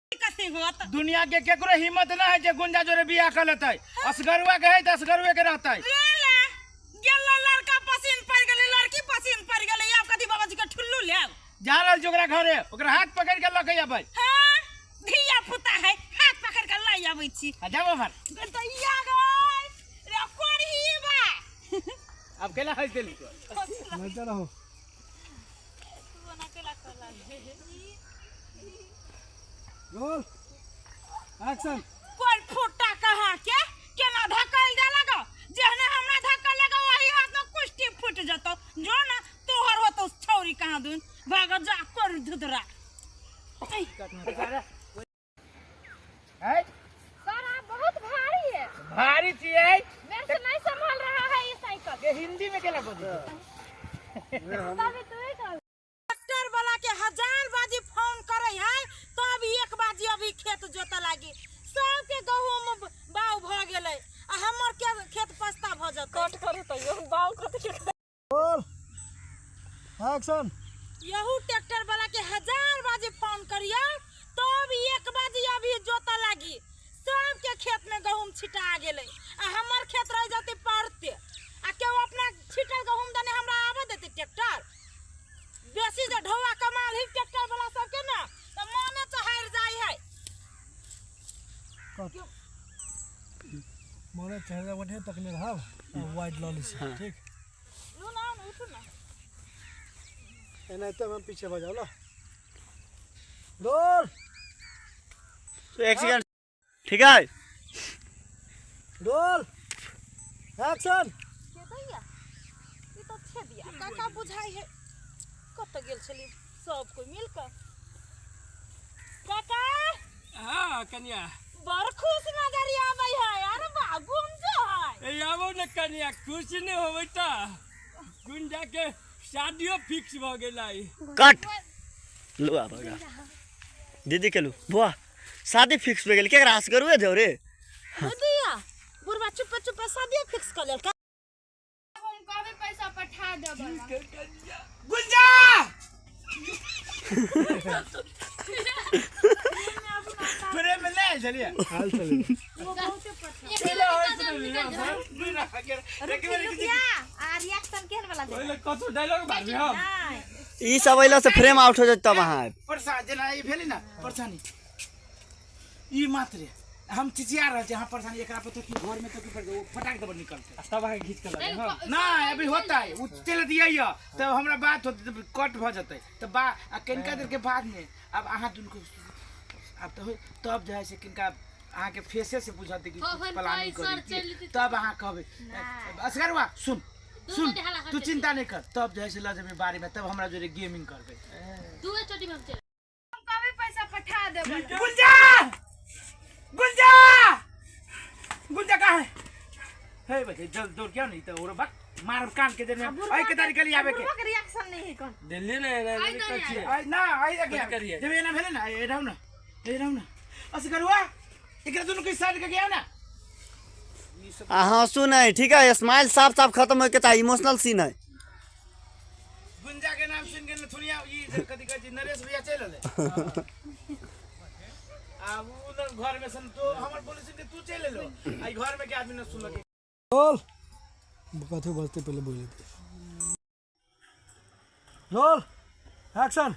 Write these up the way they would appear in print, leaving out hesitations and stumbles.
दुनिया के केकरो हिम्मत ना है जे गुंजा जोरे बियाह कर लेतै। असगरुआ के है त असगरुए के रहतै। गेला लड़का पसीन पड़ गेलै, लड़की पसीन पड़ गेलै, अब कथि बाबाजी के ठुल्लू लेब। जा रहल जोकरा घरे ओकरा हाथ पकड़ के लके आबै। हां धिया पुता है, हाथ पकड़ के लाई आबै छी। जाओ बाहर गतैया गई रे कोरही बा। अब केला है तेल मैं चला हो बना के ला कर ला। Roll action. कोई फुटा कहां के केना धक्कल दे लगा, जेहने हमरा धक्का लगा वही हाथ में कुश्ती फूट जतो। जो ना तोहर हो तो छौरी कहां दून भाग जा कर धुधरा। है सर आप बहुत भारी है, भारी छियै, मेरे से नहीं संभाल रहा है ये साइकिल। ये हिंदी में केला बोली। तभी तू ही कर। ट्रैक्टर वाला के हजार बाजी फोन करे है तब एक बाजी अभी खेत जोता लागी। सब के गहूम बाऊ भ गेलै आ हमर के खेत पस्ता भ जत। कट करे त यो बाऊ कत के रोल एक्शन। यहू ट्रैक्टर वाला के हजार बाजी फोन करियो तब एक बाजी अभी जोता लागी। सब के खेत में गहूम छिटा गेलै आ हमर खेत रह जते पड़ते आ केहू अपना छिटल गहूम दने हमरा आवे देते ट्रैक्टर। बेसी जे ढौआ कमाल ही ट्रैक्टर वाला सब के ना त माने चहर जाय है। माने चेहरा बने तक में रहा वाइट लॉली से ठीक। नु ना उठ ना एना तो हम पीछे बजाओ ला। रोल तो एक सेकंड ठीक है। Roll action. के दैया ई त छे दिया काका बुझाई है कत गेल छली सब कोई मिलकर। काका हाँ कन्या बड़ खुश नजर आबै है। अरे बा गुंजा है ए आवो न कन्या, खुश नहीं होवे ता गुंजा के शादियो फिक्स भ गेलाई। कट लो आ बगा दीदी के लो बुआ शादी फिक्स हो गेल। केकरा आस करू जाओ रे दैया बुढ़वा चुप चुप शादी फिक्स कर लेल। हम कभी पैसा पठा देबे। गुंजा फिरे में ले चलिए हाल चले वो बहुत पठा। आ रिएक्शन केहन वाला दे पहले कतो डायलॉग मारबे हम। ई सब अइला से फ्रेम आउट हो जत वहां। परसा जना ई भेली ना परसानी ई मात्र हम चिचिया रह जे हां परसानी एकरा पे तो की घर में तो की पर फटाक दब निकलते सब आगे खींच के लगे हां। ना अभी होता है उ चल दिया ये तब हमरा बात होते तब कट भ जते तब बा किनका देर के बाद में अब आहा दुन को अब तो तब जो है से किनका आहा के फेसे से बुझाते कि प्लानिंग करी तब आहा कहबे असगरवा सुन सुन तू चिंता नहीं कर तब जो है से लजे में बारे में तब हमरा जोरे गेमिंग करबे। तू चोटी में चल। हम कभी पैसा पठा देबे। गुंजा गुंजा गुंजा कहां है? हे बजे जल्द दौड़ क्या नहीं तो और बक मार कान के देने आई के तारीख ले आवे के रिएक्शन नहीं है कौन दिल्ली ने कच्ची आई ना आई के जब ये ना भेले ना ए रहू ना असगरवा एकरा दोनों के साथ के गया ना हाँ सुन है ठीक है। स्माइल साफ साफ खत्म हो के ता इमोशनल सीन है। गुंजा के नाम सुन के थुनिया ई कदी कदी नरेश भैया चल ले आ वो घर में सन तो हमर पुलिस के तू चल लो आई घर में के आदमी न सुन के रोल कथे बजते पहले बोले थे। Roll action.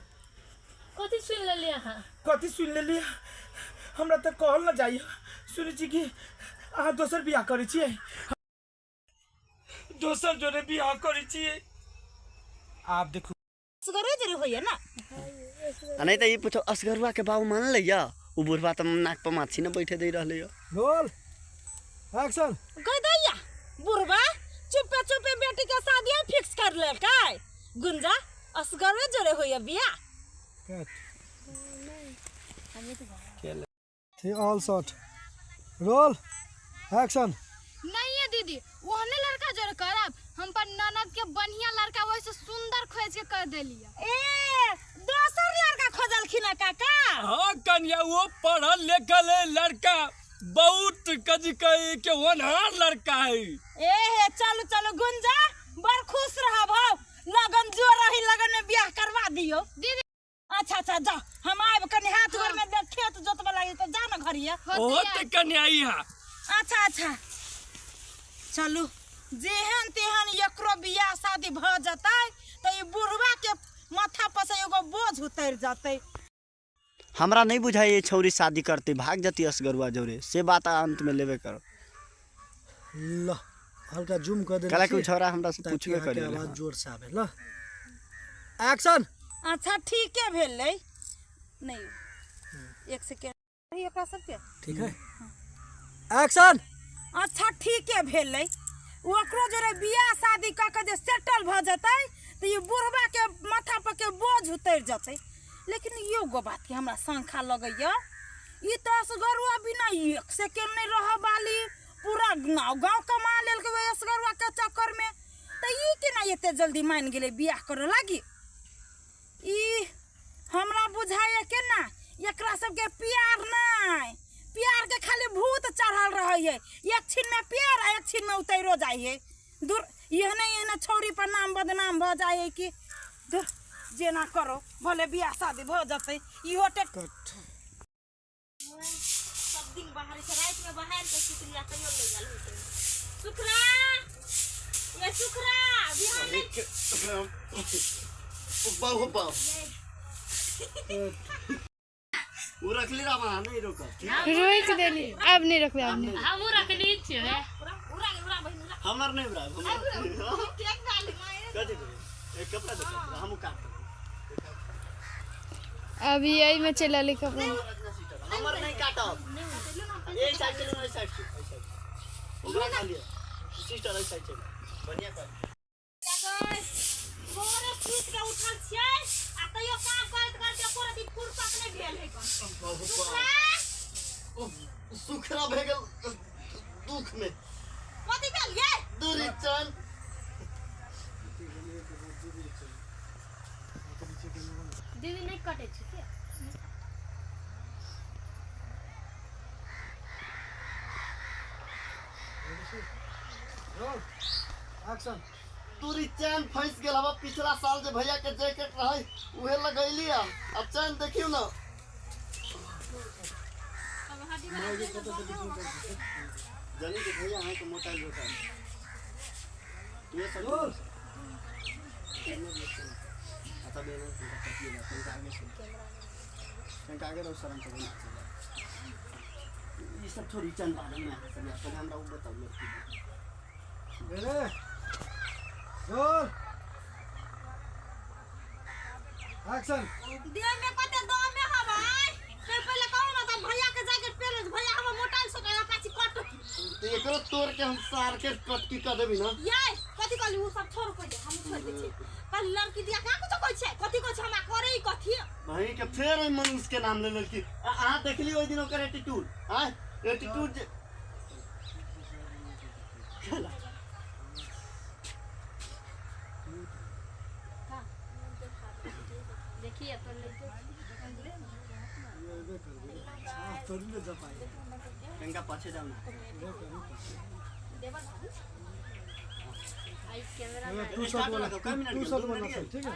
कथि सुन ले लिया हां। कथी सुन ले लिया हमरा त कहल न जाइए सुनि छी कि अहाँ दोसर बियाह करै छियै दोसर जोरे बियाह करै छियै। आप देखो असगरे जरे होय ना नहीं तो ये पूछो असगरुआ के बाबू मान लिया उ बुढ़वा त नाक पर माछी न बैठे दे रहले। Roll action. कह दैया बुढ़वा चुपे चुपे बेटी के शादी फिक्स कर ले काय गुंजा असगरे जरे होय बियाह। कट थे ऑल शॉट। Roll action. नहीं है दीदी, ओहने लड़का जोर करब। हम पर ननद के बढ़िया लड़का वैसे सुंदर खोज के कर देलिए। ए दोसर लड़का खोजलखिन काका। हाँ कन्या वो पढ़ल लिखल लड़का बहुत कदी कहे के होनहार लड़का है। ए हे चलो चलो गुंजा बड़ खुश रह भाव लगन जो रही लगन में बियाह करवा दियो दीदी अच्छा अच्छा जा हम आब कने हाथ गोर में खेत जोतबा है ओहो ते कन्याई है। अच्छा अच्छा चलू जेहन तेहन एकरो बियाह शादी भ जतै त ई बुढ़वा के माथा पर से एगो बोझ उतर जतै। हमरा नहीं बुझाई ये छौरी शादी करते भाग जाती असगरुआ जोरे से बात अंत में लेवे करो। ल हल्का जूम कर दे कला के छौरा हमरा से पूछबे ताकि करे आवाज जोर से आवे। ल एक्शन। अच्छा ठीक है भेलै नहीं एक सेकेंड एकरा सबके ठीक है एक्शन। अच्छा ठीक है भेलै ओकरो जरे बियाह शादी क के जे सेटल भ जतै त ई बुढ़वा के माथा पर के बोझ उतर जतै। लेकिन एगो बात के हमरा शंका लगैया ई त असगरुआ बिना एक सेकेंड नहीं रह वाली पूरा गाँव कमा लेल के असगरुआ के चक्कर में त ई केना एते जल्दी मान गेलै बियाह करे लागी। ई हमरा बुझाइए केना एकरा सबके प्यार नहीं प्यार के खाली भूत चढ़ल रहे है एक छिन में प्यार आ एक छिन में उतरो जाए है। दूर यहने छौरी पर नाम बदनाम भ जाए है कि दूर जेना करो भले बियाह शादी भ जतै इहो सब दिन बाहर से रात में बाहर के सुतरिया कहियो ले गेल होते सुखरा ये सुखरा बिहान वो रख ली रामा नहीं रोका रोक देली अब नहीं रखबे अब नहीं हमहु रखली छियै उरा बहिन हमर नहीं बरा केक डाली कथि एक कपड़ा दे हम काट अभी यही में चला ले कपड़ा हमर नहीं काटब ए साइड चलो इस साइड से ओकरा खा लिया सिस्टर इस साइड चलो बढ़िया कर गोरे सूत के उठल छियै आ तइयो काम करत करत एको रति फुर्सत नहीं भेल है सुखरा भे गेल दुख में कथि भेल ये दूरी चल दीदी नहीं कटे छै के एक्शन। तूरी चैन फंस गेल हवा पिछला साल जे भैया के जैकेट रहे उहे लगैली अब चैन देखियो ना जानी के भैया है तो मोटा लोटा ये सब आता बेना कटिएगा तंका आगे रहो शर्म से ये सब थोड़ी चैन बाद में पहले हमरा वो बताओ मेरे रोल एक्शन। देह में कते दम में हवाई ते पहले कहू ना त भैया के जैकेट पहले भैया हम मोटाइल से करा पाछी कट तो एकरो तोड़ के हम सार के कटकी कर देबी ना ये कथि कहली उ सब छोड़ के दे हम छोड़ दे छी कल लड़की दिया का कुछ कहै छै कथि कहै छै हमरा करे ही कथि भाई के फेर मनुष्य के नाम ले लड़की आ देखली ओइ दिन ओकर एटीट्यूड हां एटीट्यूड देखिए तो लेके थोड़ी ना जा पाए इनका पाछे जाओ ना आई कैमरा टू शॉट वाला सर ठीक है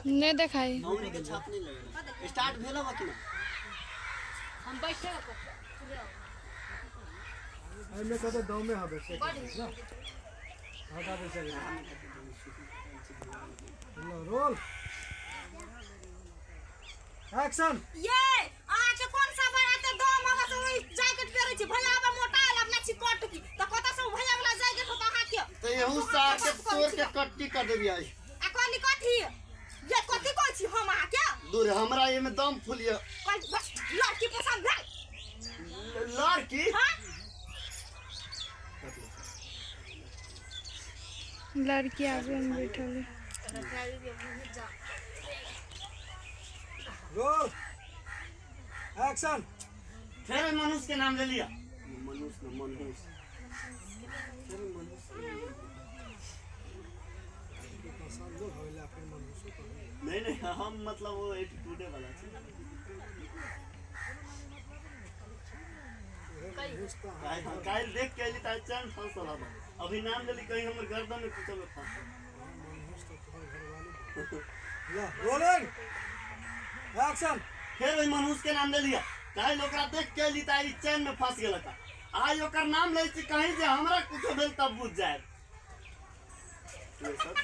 नहीं दिखाई हमने के छाप नहीं लगे स्टार्ट भेल बा कि ना हम बैठे आई में कते दम में हबे से ना हटा दे से रोल एक्शन। ये आके कौन सा भैया के दम वाला से वही जैकेट पहरे छी भैया अब मोटाइल अपना छी कट की त कता से भैया वाला जैकेट होता हां के तो यहू सार के तोड़ के कटकी कर देबी आई आ कहली कथि ये कथि कहै छी हम आ के दूर हमरा ये में दम फुलिया लड़की पसंद है लड़की हां लड़की आगे में बैठल है रोल एक्शन। फिर मनुष्य के नाम ले लिया मनुष्य न मनुष्य नहीं नहीं हम मतलब वो एटीट्यूडे वाला छी काल देख के ली त चैन फंसल हबा अभी नाम लेली कहीं हमर गर्दन में कुछ में फंस ला रोलिंग एक्शन। फिर वही मनुष्य के नाम ले लिया कहीं ओकरा देख के लीता ई चैन में फंस गेल का आज ओकर नाम ले छी कहीं जे हमरा कुछ भेल तब बुझ जाए ये सब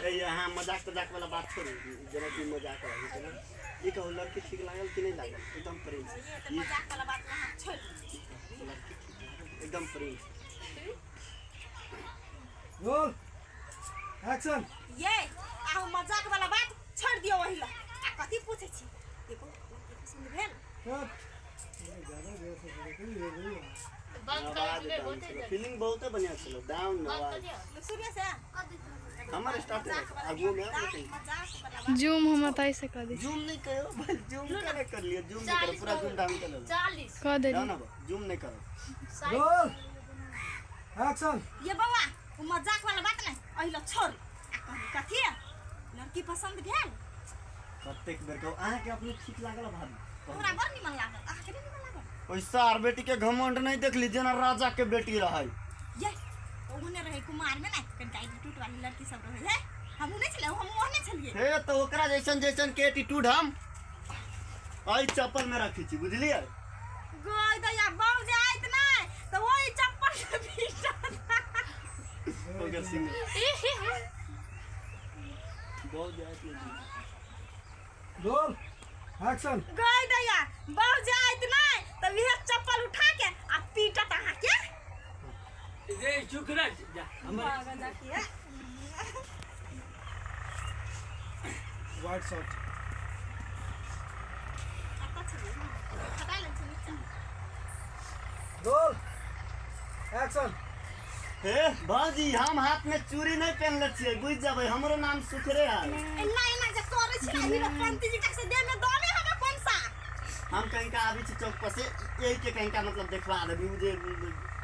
ए यहाँ मजाक वाला बात छोड़ जरा की मजाक वाली है ना ये कहू लड़की ठीक लागल कि नहीं लागल एकदम प्रेम से मजाक वाला बात वहां छोड़ एकदम प्रेम से रोल एक्शन ये आहु मजाक वाला बात छोड़ दियो वही ला आ कथी पूछे छी देखो पसंद भेल कट ज्यादा देर से ये नहीं फीलिंग बहुत बढ़िया चलो डाउन आवाज सूर्य से हमारे स्टार्ट आगू में मजाक वाला जूम हम बताई से कर दे जूम नहीं करो भाई जूम करे कर लियो जूम नहीं करो पूरा जूम डाउन कर लो 40 कर दे ना जूम नहीं करो रोल एक्शन ये बाबा वो मजाक वाला बात नहीं अहिला छोड़ आ कथी है लड़की पसंद भेल प्रत्येक बेर को आहा के अपने ठीक लागल भाभी हमरा बड़ निमन लागल आ के निमन लागल पैसा और बेटी के घमंड नहीं देख लीजिए ना राजा के बेटी रहे ये तो उन्हें रहे कुमार में ना कनका एटीट्यूड वाली लड़की सब रहे है हम नहीं चले हम ओहने चलिए हे तो ओकरा जैसन जैसन के एटीट्यूड हम आई चप्पल में रखी छी बुझलिए गोय दया बाऊ जाइत नहीं तो वही चप्पल के पीछे ओके सिंह बहुत जाए रोल एक्शन गोय दया बाऊ जाइत नहीं तो यह चप्पल उठा के आ पीटत आहा के रे चुकरा जा भागा जाके वाइट शॉट हटा ले नीचे रोल एक्शन हे बाजी हम हाथ में चूड़ी नहीं पहनले छिए बुझ जाबे हमरो नाम सुखरे है नहीं जे तोरे छी हीरो पंती जी से दे में दोने हमें कौन सा हम कहीं का आबी छी चौक पर से यही के कहीं का मतलब देखवा देबी जे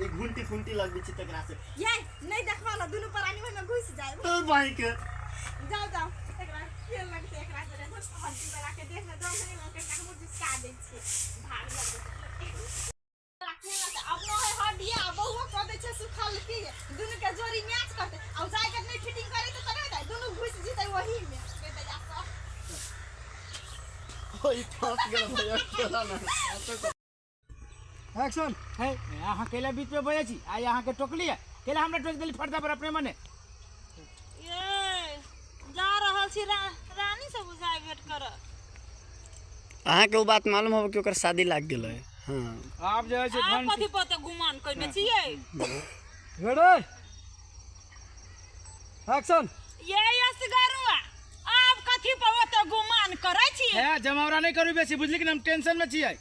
एक घुंटी फुंटी लगबी छी तकरा से ये नहीं देखवाला दोनों प्राणी में घुस जाए तो भाई के जाओ जाओ एकरा के लगते एकरा से हड्डी वाला के देख में दो नहीं लगे का मुझे जिसका दे छी भाग लग रखने से अपनो है हड्डी आ बहुओ कर दे छे सुखल की दोनों के जोड़ी मैच करते और जाय के नहीं फिटिंग करे तो करे जाय दोनों घुस जीते वही में बेटा जा ओई फंस गेल भैया चला ना एक्शन है यहाँ केला बीच में बोले छी आ यहाँ के टोकली है केला हमरा टोक देली फटदा पर अपने मने ये जा रहल छी रानी से बुझाय भेट कर अहाँ के वो बात मालूम हो कि ओकर शादी लाग गेल है हां आप जो है से आप कथी पते गुमान करने छियै रेडी एक्शन ये असगरुआ आप कथी पर तो गुमान करे छी है जमावरा नहीं करू बेसी बुझली कि हम टेंशन में छियै